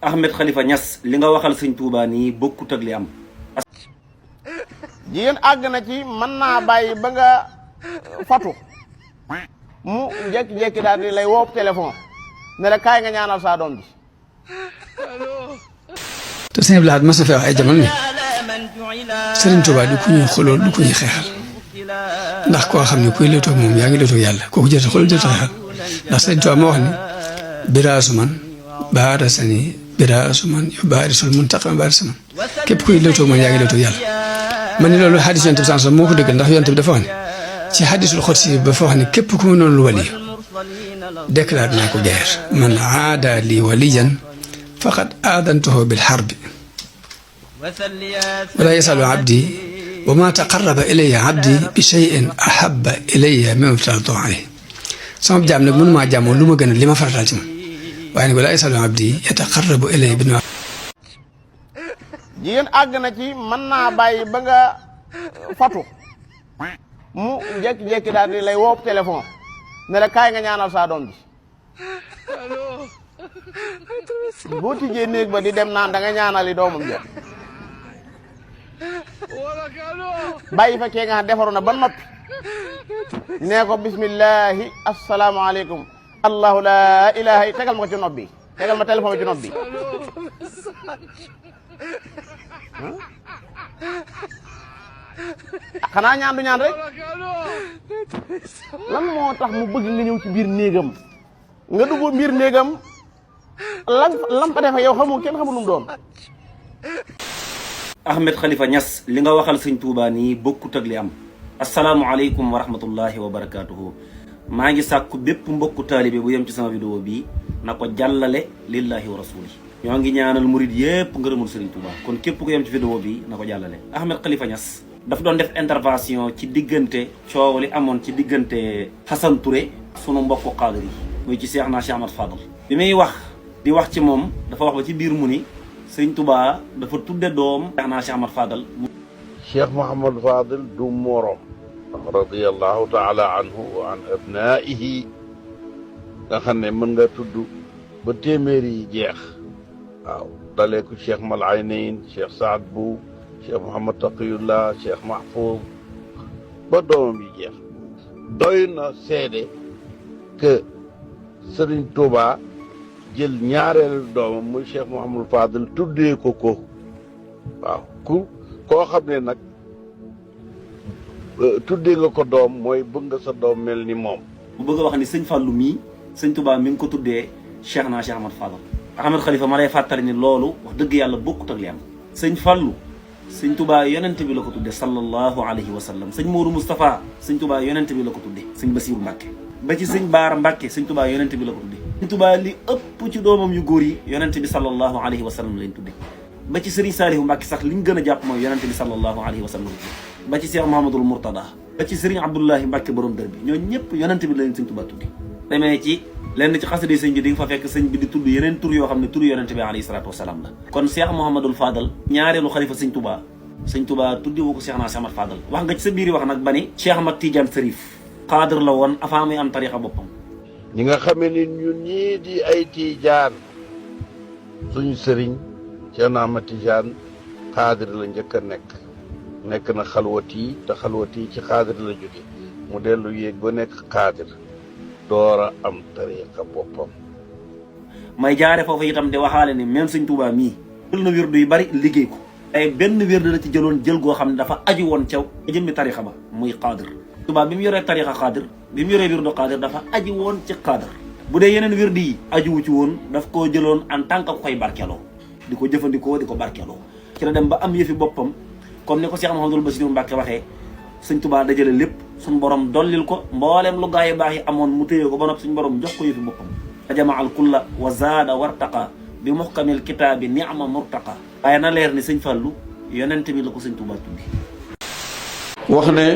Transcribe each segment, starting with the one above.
Ahmed Khalifa Niass li nga waxal sëñ Touba nii bokkut ak li am. jigéen àgg na ci mën naa bàyyi ba nga fatu mu jékki-jékki daal di lay woo téléphone ne la kaay nga ñaanal saa doom ji. te sëñ Abdou Lahad mas na fee wax ay jamono ni Sëriñ Touba du ku ñuy xolool du ku ñuy xeexal ndax koo xam ne kuy lëtoog moom yaa ngi lëtoog yàlla kooku jërte xolool jërte xeexal ndax Sëriñ Touba moo wax ni biraasu man baarasani biraasu man yu baarisul muntaqam baarasa man képp kuy lëtoog moom yaa ngi lëtoog yàlla. man ni loolu xadis yonent bi sans moo ko dëggal ndax yonent bi dafa wax ne ci xadisul xudsi ba fa wax ne képp ku ma noonu lu wali déclaré naa ko guerre man aada li waliyan faqad aadantuhu bil harbi wala yasalu abdi wa ma taqarraba ilayya abdi bi shay'in ahabba ilayya mimma aftaratuhu alayhi sama jaam nag mënumaa jaamoo lu ma gën a li ma farataal ci moom waaye nag wala yasalu abdi yataqarrabu ilayya bi jigéen àgg na ci mën naa bàyyi ba nga fatu mu jékki-jékki daal di lay woo téléphone ne la kaay nga ñaanal saa doom ji. boo tijjee néeg ba di dem naan da nga ñaanali doomam ja bàyyi fa kee nga xam defaru na ba noppi nee ko bismillahi asalaamaaleykum allahu la ilaha illa tegal ma ko ci nopp bi tegal ma téléphone bi ci nopp bi. xanaa ñaan du ñaan rek lan moo tax mu bëgg nga ñëw ci biir néegam nga dugg biir néegam lam fa defe yow xamoo kenn xamul lu mu doon. Ahmed Khalifa Niass li nga waxal sëñ Touba nii bokkut ak li am. asalaamualeykum wa rahmatullahi wa barakaatuhu. maa ngi sàkku bépp mbokku taalibe bu yem ci sama vidéo bii na ko jàllale lillahi wa rasuli. ñoo ngi ñaanal murid yépp ngërëmul Sëriñ Touba kon képp ku yem ci vidéo bi na ko jàllale. Ahmed Khalifa Niass daf doon def intervention ci diggante coow li amoon ci diggante Hassan Touré sunu mbokku xaadir yi muy ci Cheikh Cheikh Ahmad Fadal bi muy wax di wax ci moom dafa wax ba ci biir mu ni Sëriñ Touba dafa tudde doom Cheikh Ahmad Fadal. Cheikh Mouhamad Fadal du morom radiyallahu taala anhu wa an abnaihi nga xam ne mën nga tudd ba téeméer yi jeex waaw dalee ko Cheikh Mal Aynayn Cheikh Saad Bou Cheikh Mouhamad Taqiyullah Cheikh Mahfouz ba doomam yi jeex doy na seede que Serigne Touba jël ñaareelu doomam muy Cheikh Mouhamadou Fadel tuddee ko waaw koo xam ne nag tuddee nga ko doom mooy bëgg nga sa doom mel ni moom. bu bëgg a wax ni sëñ Fallou mii sëñ Touba mi ngi ko tuddee Cheikh Ahmad Fadal. Ahmed Khalifa ma lay fàttali ni loolu wax dëgg yàlla bokkut ak li am. sëñ Fallou sëñ Touba yonent bi la ko tuddee sallallahu alayhi wa sallam sëñ Mourou Moustapha sëñ Touba yonent bi la ko tuddee sëñ Bassirou Mbacke ba ci sëñ Baara Mbacke sëñ Touba yonent bi la ko tuddee. sëñ Touba li ëpp ci doomam yu góor yi yonent bi sallallahu alayhi wa sallam lañ tuddee ba ci Serigne Saliou Mbacke sax liñ gën a jàpp mooy yonent bi sallallahu alayhi wa sallam ba ci Cheikh Mouhamadoul Mourtada ba ci Serigne Abdoulahi Mbacke borom dër bi ñoo ñëpp yonent bi la leen sëñ Touba tuddee. demee ci lenn ci xasida sëñ bi di nga fa fekk sëñ bi di tudd yeneen tur yoo xam ne tur yonent bi alayhi salaatu wasalaam la. kon Cheikh Mouhamadoul Fadal ñaareelu xalifa sëñ Touba tuddi wu ko Cheikh Ahmad Fadal wax nga ci sa biir wax nag ba ni Cheikh Ahmad Tidiane Serif xaadir la woon avant muy am tarixa boppam. ñi nga xamee ni ñun ñii di ay Tijaan suñu sëriñ Cheikh Ahmad Tidiane xaadir la njëkk a nekk na xalwati te xalwati ci xaadir la jóge mu dellu yéeg ba nekk xaadir door a am tariqa boppam. may jaare foofu itam di waxaale ni même sëñ Touba mii jël na wirdu yu bari liggéey ko ay benn wirdu la ci jëloon jël goo xam ne dafa aju woon caw jëmmi tariqa ba muy xaadir. Touba bi mu yoree tariqa xaadir bi mu yoree wirdu xaadir dafa aju woon ci xaadir. bu dee yeneen wirdu yi ajuwu ci woon daf koo jëloon en tant que koy barkeloo di ko jëfandikoo di ko barkeloo ci la dem ba am yëfi boppam comme ni ko Cheikh Mouhamadoul Bassirou Mbacke waxee sëñ Touba dajale lépp suñu borom dollil ko mbooleem lu gaa yi baax yi amoon mu téye ko ba noppi suñu borom jox ko yëfi boppam. ajama al kulla wa zaada wartaqa bi muhkamil kitaabi ni'ma murtaqa waaye na leer ni sëñ Fallou yonent bi la ko sëñ Touba tuddi. wax ne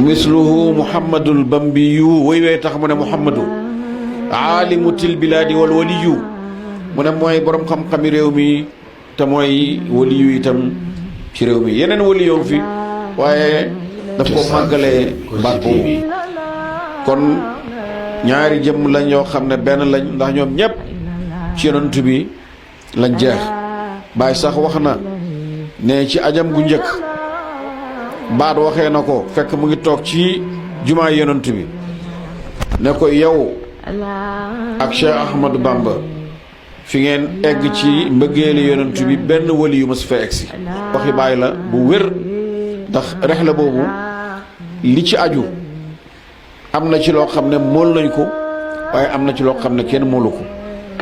misluhu muhammadul bambiyu way tax mu ne muhammadu aalimu til bilaadi wal waliyu mu ne mooy borom xam-xami réew mi te mooy waliyu itam ci réew mi yeneen waliyoo fi waaye daf ko màggalee baat boobu kon ñaari jëmm lañ yoo xam ne benn lañ ndax ñoom ñëpp ci yonent bi lañ jeex. Baay sax wax na ne ci ajam gu njëkk baat waxee na ko fekk mu ngi toog ci jumaa yonent bi ne ko yow ak Cheikh Ahmadou Bamba fi ngeen egg ci mbëggeeli yonent bi benn wali yu ma si fa egg si. waxi Baay la bu wér ndax rexla boobu li ci aju am na ci loo xam ne mool nañ ko waaye am na ci loo xam ne kenn moolu ko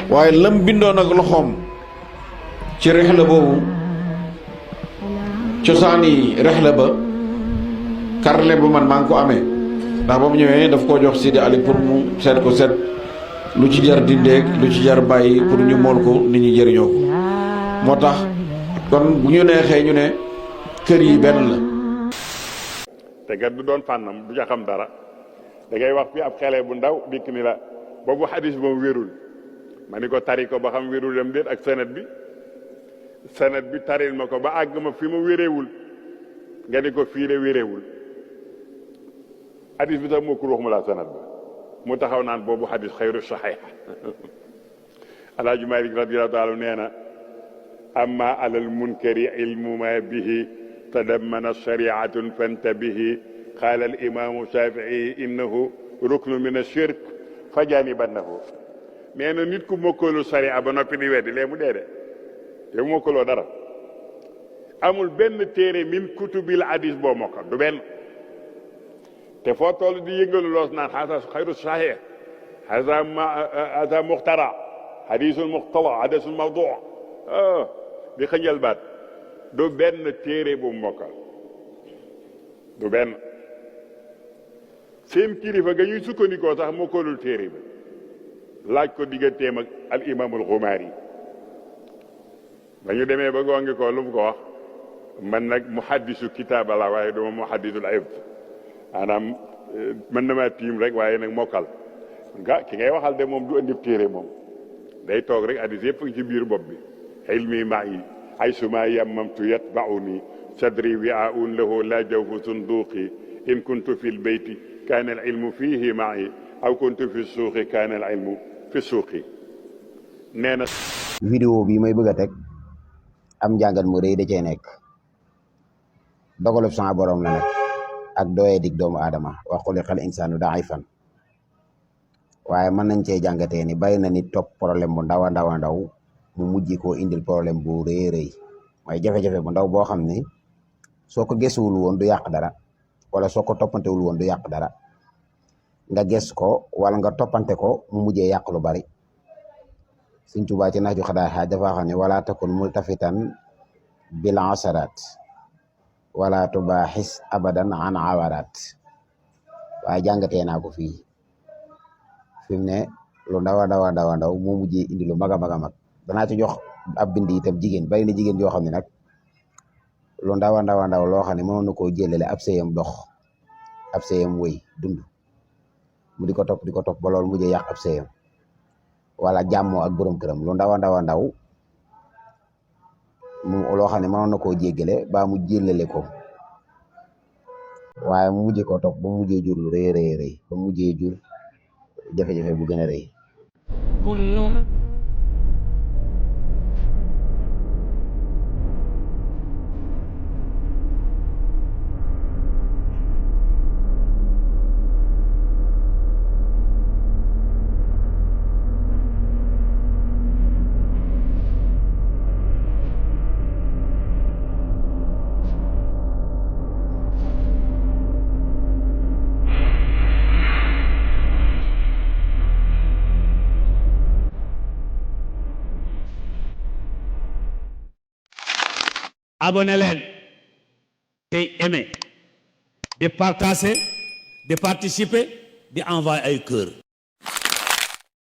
waaye lam bindoon ak loxoom ci rexla boobu cosaani rexla ba karle bu man maa ngi ko amee ndax ba mu ñëwee daf koo jox Sidi Ali pour mu seet ko seet lu ci jar dindeeg lu ci jar bàyyi pour ñu mool ko nit ñi jëriñoo ko moo tax kon bu ñu neexee ñu ne kër yi benn la. te gat du doon fànnam du ca xam dara da ngay wax fi ab xele bu ndaw dikk ni la boobu xadis boobu wérul ma ni ko tari ko ba xam wérul dem déet ak sanad bi taril ma ko ba àgg ma fi mu wéreewul nga ni ko fii de wéreewul xadis bi sax moo ko wax mu laa sanad ba mu taxaw naan boobu xadis xayru saxiix alaaji Maalik radiyallaahu taala nee na amma alal munkari ilmu ma bihi tadammana shariatun fantabihi qaala al imaamu Shafii innahu ruknu min ashirk fajanibannahu nee na nit ku mokkalu sharia ba noppi di weddi lee mu dee de yow mokkaloo dara amul benn téere min kutubil hadis boo mokkal du benn te foo toll di yëngalu loos naan hada xayru saxiix hada muxtara hadisul muxtala hadisul mawdu di xënjal baat du benn téere bu mokkal du benn seen kilifa ga ñuy sukkandikoo sax mokkalul téere bi laaj ko digganteem ak al imaamul Xumaari ba ñu demee ba gongi ko lu mu ko wax man nag muhaddisu kitaaba la waaye duma muhaddisul ayib maanaam mën na maa tiim rek waaye nag mokkal nga ki ngay waxal de moom du andi téere moom day toog rek addis yëpp ci biir bopp bi ilmi ma'i haysuma yammamtu yatba'uni sadri wi'a'un lahu la jawfu sunduqi in kuntu fi lbeyti kaana al ilmu fihi ma'i aw kuntu fi suuqi kaana al ilmu fi suuqi nee na vidéo bi may bëgg a teg am njàngat mu rëy da cee nekk dogalub sama borom la nag ak doyee dig doomu aadama wa xuliqal insaanu daifan waaye mën nañ cee jàngatee ni bari na nit topp problème bu ndaw a ndaw a ndaw mu mujj koo indil problème bu rëy rëy mooy jafe-jafe bu ndaw boo xam ne soo ko gëstuwul woon du yàq dara wala soo ko toppantewul woon du yàq dara nga gës ko wala nga toppante ko mu mujjee yàq lu bari Sëñ Tuubaa ci naaju xadaay xaaj dafa xam ne wala takun multafitan bil asaraat wala tubaaxis abadan an awaraat waaye jàngatee naa ko fii fi mu ne lu ndaw a ndaw a ndaw a ndaw moo mujjee indi lu mag a mag a mag danaa ci jox ab bind itam jigéen bari na jigéen yoo xam ne nag lu ndaw a ndaw a ndaw loo xam ne mënoon na koo jëlale ab sëyam dox ab sëyam wëy dund mu di ko topp ba loolu mujjee yàq ab sëyam wala jàmmoo ak borom këram lu ndaw a ndaw a ndaw mu loo xam ne mënoon na koo jéggale ba mu jëlale ko waaye mu mujjee ko topp ba mu mujjee jur lu rëy rëy rëy ba mu mujjee jur jafe-jafe bu gën a rëy. abonné leen tey aimé di partager di participer di envoyer ay cœur